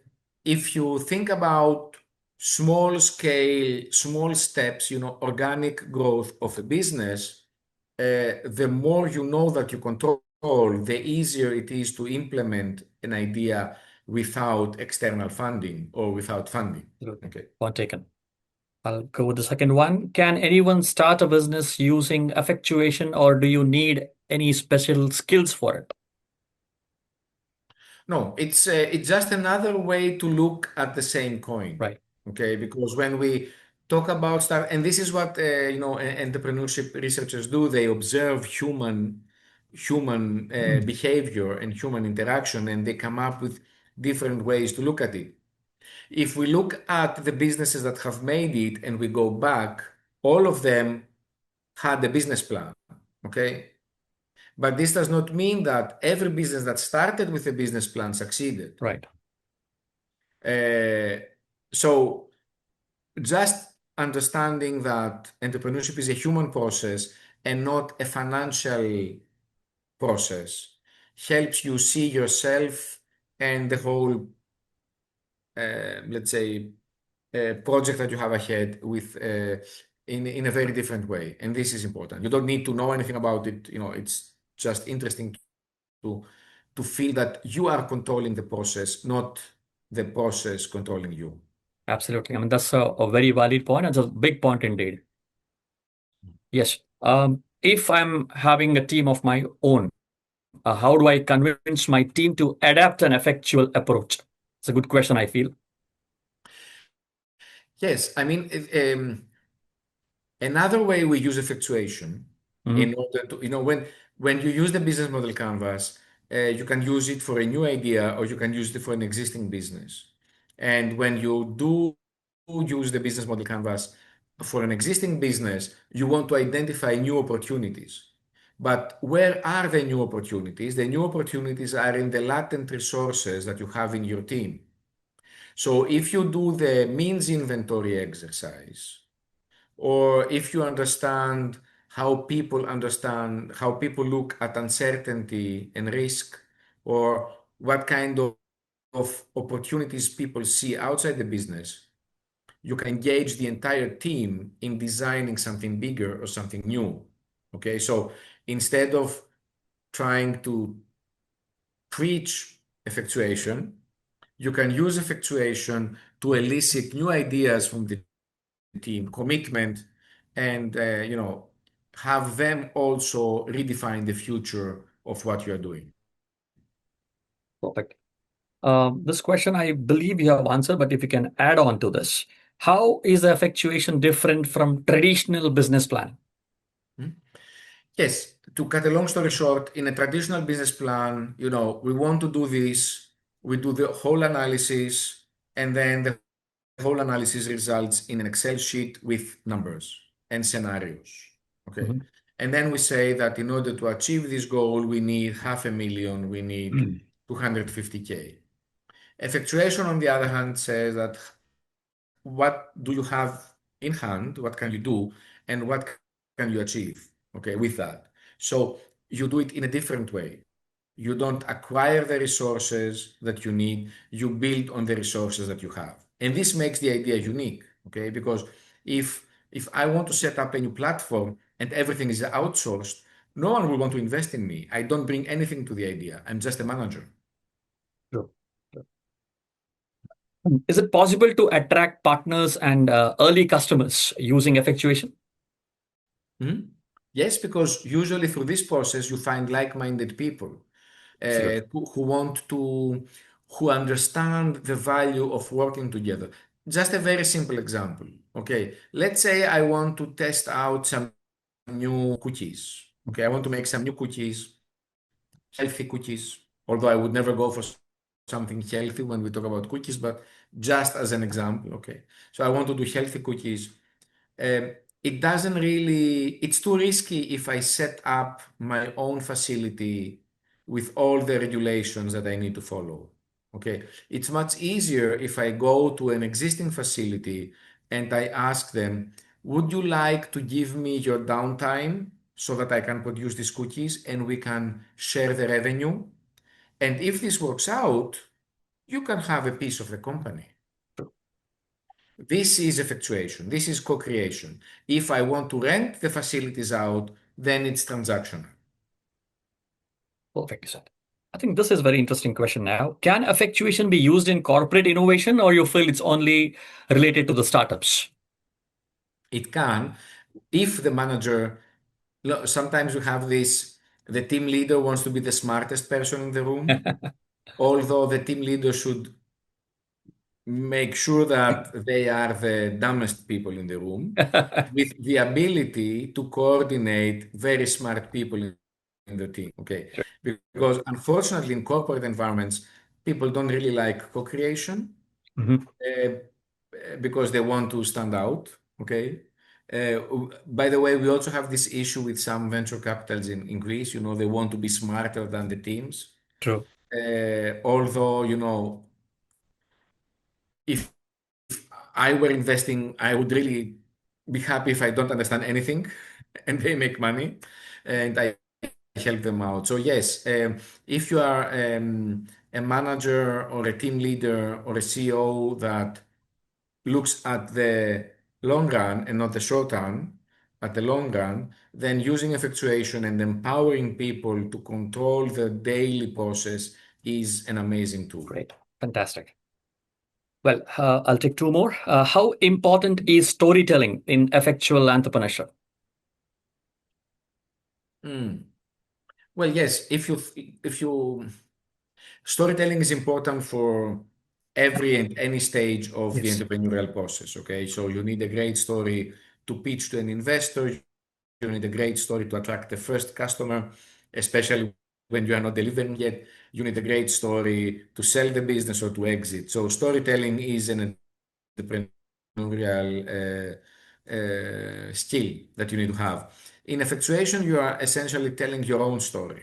if you think about small scale, small steps, organic growth of a business, the more you know that you control, the easier it is to implement an idea without external funding or without funding. Absolutely. Okay. Point taken. I'll go with the second one. Can anyone start a business using effectuation, or do you need any special skills for it? No, it's just another way to look at the same coin. Right. Okay, because when we talk about stuff, and this is what entrepreneurship researchers do, they observe human behavior and human interaction, and they come up with different ways to look at it. If we look at the businesses that have made it and we go back, all of them had a business plan. Okay. But this does not mean that every business that started with a business plan succeeded. Right. Uh, so just understanding that entrepreneurship is a human process and not a financial process helps you see yourself and the whole, let's say, project that you have ahead with in a very different way. And this is important. You don't need to know anything about it. It's just interesting to to feel that you are controlling the process, not the process controlling you. Absolutely. I mean, that's a very valid point. It's a big point indeed. Yes. If I'm having a team of my own, how do I convince my team to adapt an effectual approach? It's a good question, I feel. Yes, I mean, another way we use effectuation Mhm. in order to, when you use the business model canvas, you can use it for a new idea or you can use it for an existing business. And when you do use the business model canvas for an existing business, you want to identify new opportunities. But where are the new opportunities? The new opportunities are in the latent resources that you have in your team. So if you do the means inventory exercise, or if you understand how people look at uncertainty and risk, or what kind of opportunities people see outside the business, you can engage the entire team in designing something bigger or something new. Okay, so instead of trying to preach effectuation, you can use effectuation to elicit new ideas from the team, commitment, and have them also redefine the future of what you are doing. Perfect. This question I believe you have answered, but if you can add on to this, how is the effectuation different from traditional business plan? Hmm? Yes, to cut a long story short, in a traditional business plan, we want to do this, we do the whole analysis, and then the whole analysis results in an Excel sheet with numbers and scenarios. Okay. Mhm. And then we say that in order to achieve this goal, we need 500,000, we need 250K. Effectuation, on the other hand, says that what do you have in hand, what can you do, and what can you achieve, okay, with that. So you do it in a different way. You don't acquire the resources that you need, you build on the resources that you have. And this makes the idea unique, okay? Because if I want to set up a new platform and everything is outsourced, no one will want to invest in me. I don't bring anything to the idea. I'm just a manager. True. Is it possible to attract partners and early customers using effectuation? Mhm. Yes, because usually through this process you find like-minded people Absolutely. who want to, who understand the value of working together. Just a very simple example. Okay, let's say I want to test out some new cookies. Okay, I want to make some new cookies, healthy cookies, although I would never go for something healthy when we talk about cookies, but just as an example. Okay, so I want to do healthy cookies. It doesn't really, it's too risky if I set up my own facility with all the regulations that I need to follow. Okay, it's much easier if I go to an existing facility and I ask them, would you like to give me your downtime so that I can produce these cookies and we can share the revenue? And if this works out, you can have a piece of the company. This is effectuation. This is co-creation. If I want to rent the facilities out, then it's transactional. Perfect, said. I think this is a very interesting question now. Can effectuation be used in corporate innovation, or you feel it's only related to the startups? It can, if the manager, sometimes you have this, the team leader wants to be the smartest person in the room, although the team leader should make sure that they are the dumbest people in the room with the ability to coordinate very smart people in the team. Okay. Sure. Because unfortunately, in corporate environments, people don't really like co-creation Mhm. uh, because they want to stand out. Okay. By the way, we also have this issue with some venture capitals in Greece. You know, they want to be smarter than the teams. True. Although, you know, if I were investing, I would really be happy if I don't understand anything and they make money and I help them out. So, yes, if you are a manager or a team leader or a CEO that looks at the long run and not the short run, at the long run, then using effectuation and empowering people to control the daily process is an amazing tool. Great. Fantastic. Well, I'll take two more. How important is storytelling in effectual entrepreneurship? Hmm. Well, yes, if you storytelling is important for every and any stage of the Yes. entrepreneurial process. Okay, so you need a great story to pitch to an investor. You need a great story to attract the first customer, especially when you are not delivering yet. You need a great story to sell the business or to exit. So storytelling is an entrepreneurial skill that you need to have. In effectuation, you are essentially telling your own story.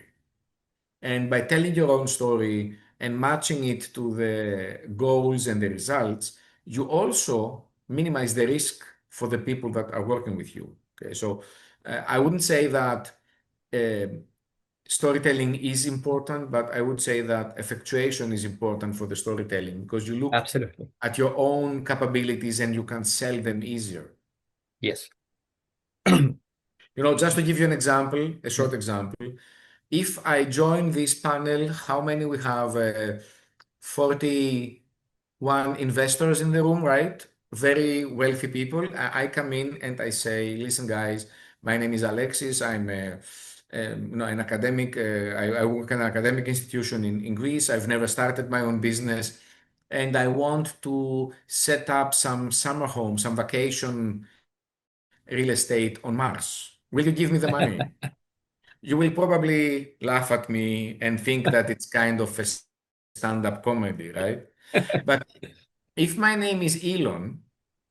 And by telling your own story and matching it to the goals and the results, you also minimize the risk for the people that are working with you. Okay, so I wouldn't say that uh, storytelling is important, but I would say that effectuation is important for the storytelling because you look Absolutely. at your own capabilities and you can sell them easier. Yes. You know, just to give you an example, a Mhm. short example, if I join this panel, how many we have? 41 investors in the room, right? Very wealthy people. I come in and I say, listen, guys, my name is Alexis. I'm an academic. I work in an academic institution in Greece. I've never started my own business. And I want to set up some summer home, some vacation real estate on Mars. Will you give me the money? You will probably laugh at me and think that it's kind of a stand-up comedy, right? But if my name is Elon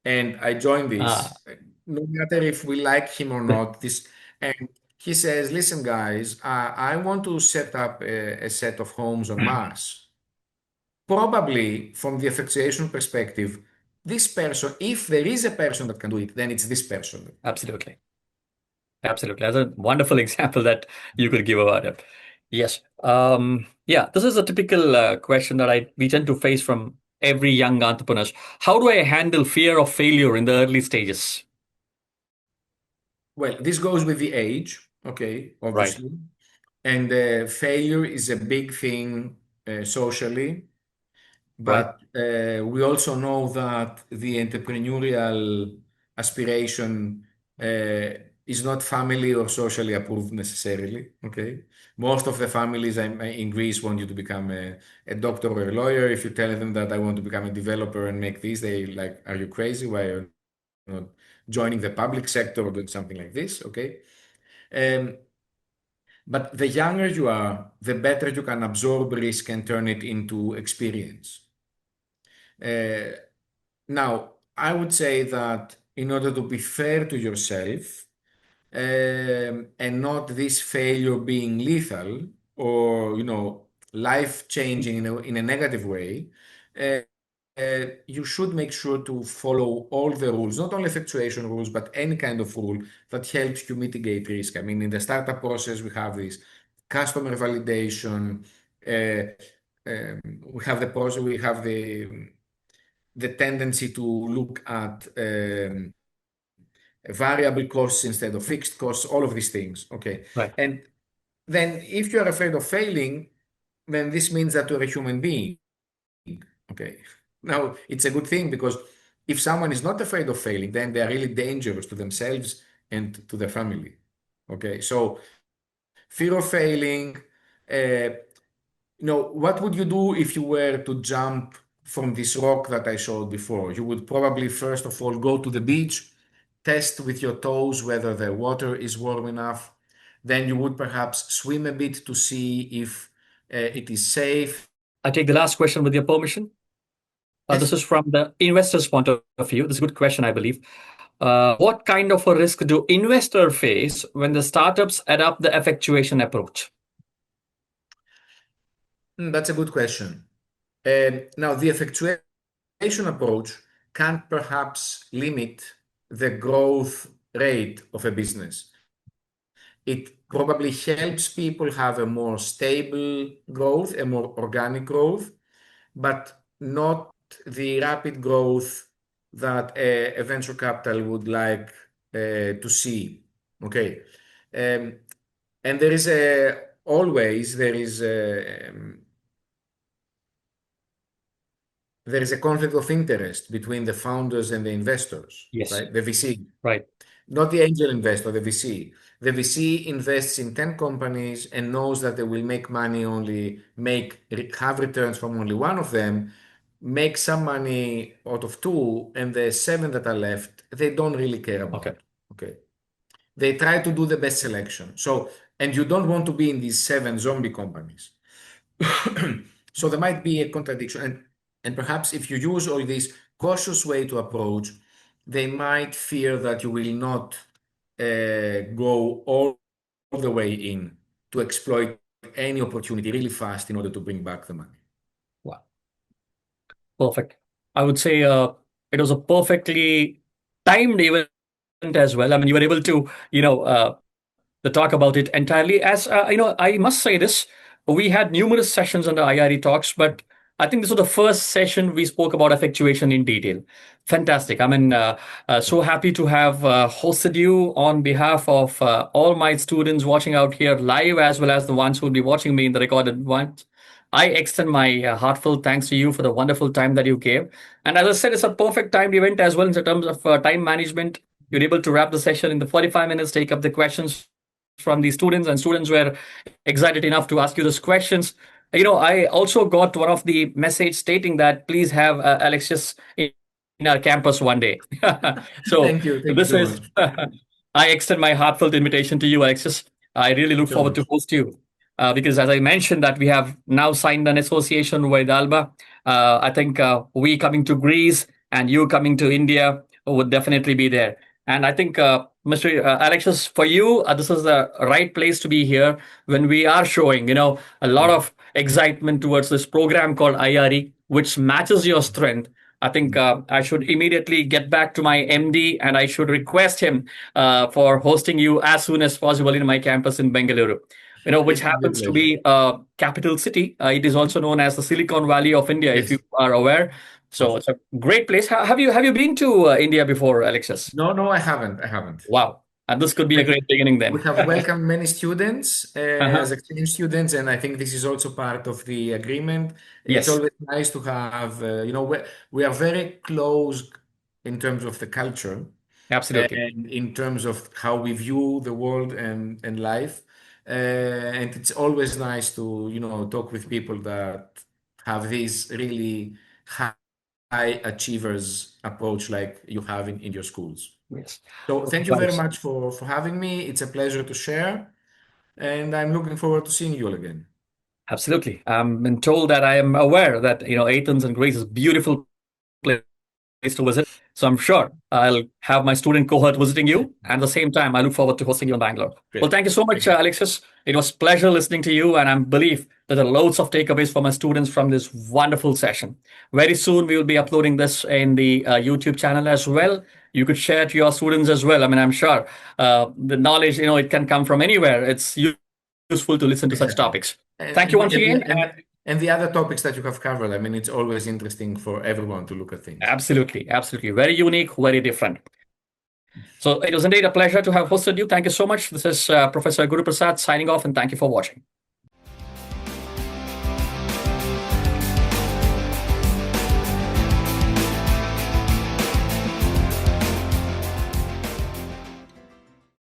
and I join Ah, this, no matter if we like him or not, this and he says, "Listen, guys, I want to set up a set of homes on Mars." Probably from the effectuation perspective, this person, if there is a person that can do it, then it's this person. absolutely. Absolutely. That's a wonderful example that you could give about it. Yes. Yeah, this is a typical question that we tend to face from every young entrepreneurs. How do I handle fear of failure in the early stages? Well, this goes with the age, okay, Right. obviously. And failure is a big thing socially Right. but we also know that the entrepreneurial aspiration is not family or socially approved necessarily. Okay, most of the families in Greece want you to become a doctor or a lawyer. If you tell them that I want to become a developer and make this, they like, are you crazy? Why are you not joining the public sector or doing something like this? Okay. Um, but the younger you are, the better you can absorb risk and turn it into experience. Uh, Now, I would say that in order to be fair to yourself, and not this failure being lethal or life changing in a negative way, you should make sure to follow all the rules, not only effectuation rules, but any kind of rule that helps you mitigate risk. I mean, in the startup process, we have this customer validation. Uh, we have the process. We have the tendency to look at variable costs instead of fixed costs, all of these things. Okay. Right. And then if you're afraid of failing, then this means that you're a human being. Okay. Now, it's a good thing because if someone is not afraid of failing, then they are really dangerous to themselves and to their family. Okay. So, fear of failing, uh, what would you do if you were to jump from this rock that I showed before? You would probably, first of all, go to the beach, test with your toes whether the water is warm enough. Then you would perhaps swim a bit to see if it is safe. I take the last question with your permission. This Yes. is from the investor's point of view. This is a good question, I believe. What kind of a risk do investors face when the startups adopt the effectuation approach? That's a good question. Now, the effectuation approach can perhaps limit the growth rate of a business. It probably helps people have a more stable growth, a more organic growth, but not the rapid growth that a venture capital would like to see. Okay. Um, and there is there is a conflict of interest between the founders and the investors, Yes. right? The VC. Right. Not the angel investor, the VC. The VC invests in 10 companies and knows that they will make money have returns from only one of them, make some money out of two, and the seven that are left, they don't really care Okay. about. Okay. They try to do the best selection. So, and you don't want to be in these seven zombie companies. So there might be a contradiction. And perhaps if you use all this cautious way to approach, they might fear that you will not go all the way in to exploit any opportunity really fast in order to bring back the money. Wow. Perfect. I would say it was a perfectly timed event as well. I mean, you were able to, the talk about it entirely. As I must say this: we had numerous sessions on the IRE talks, but I think this was the first session we spoke about effectuation in detail. Fantastic. I mean, so happy to have hosted you on behalf of all my students watching out here live, as well as the ones who will be watching me in the recorded ones. I extend my heartfelt thanks to you for the wonderful time that you gave. And as I said, it's a perfect timed event as well in terms of time management. You're able to wrap the session in the 45 minutes, take up the questions from the students, and students were excited enough to ask you those questions. I also got one of the message stating that please have Alexios in our campus one day. So Thank you. Thank you this so is, much. I extend my heartfelt invitation to you, Alexios. I really Thank look you so forward to much. host you because, as I mentioned, that we have now signed an association with Alba. I think we coming to Greece and you coming to India would definitely be there. And I think, Mr. Alexis, for you, this is the right place to be here when we are showing, a lot Yeah. of excitement towards this program called IRE, which matches your strength. I think I should immediately get back to my MD and I should request him for hosting you as soon as possible in my campus in Bangalore. Which It would be a happens to pleasure. be a capital city. It is also known as the Silicon Valley of India, if you Yes, are aware. of So course. it's a great place. Have you been to India before, Alexis? No, no, I haven't. I haven't. Wow. And this could be a great beginning We then. have welcomed many students Uh-huh. as exchange students, and I think this is also part of the agreement. It's Yes, always nice to have, we are very close in terms of the culture absolutely. and in terms of how we view the world and life. And it's always nice to, talk with people that have this really high achievers approach like you have in your schools. Yes. So thank you very Right. much for having me. It's a pleasure to share, and I'm looking forward to seeing you all again. Absolutely. I'm been told that I am aware that, Athens and Greece is a beautiful place to visit. So I'm sure I'll have my student cohort visiting you. And at the same time, I look forward to hosting you in Bangalore. Well, Great. thank you so much, Thank you. Alexios. It was pleasure listening to you, and I believe that there are loads of takeaways for my students from this wonderful session. Very soon, we will be uploading this in the YouTube channel as well. You could share to your students as well. I mean, I'm sure the knowledge, it can come from anywhere. It's useful to listen to such Exactly. topics. And, Thank you and, once and, again. the, and, and the other topics that you have covered, I mean, it's always interesting for everyone to look at things. Absolutely, absolutely. Very unique, very different. So it was indeed a pleasure to have hosted you. Thank you so much. This is Professor Guru Prasad signing off, and thank you for watching.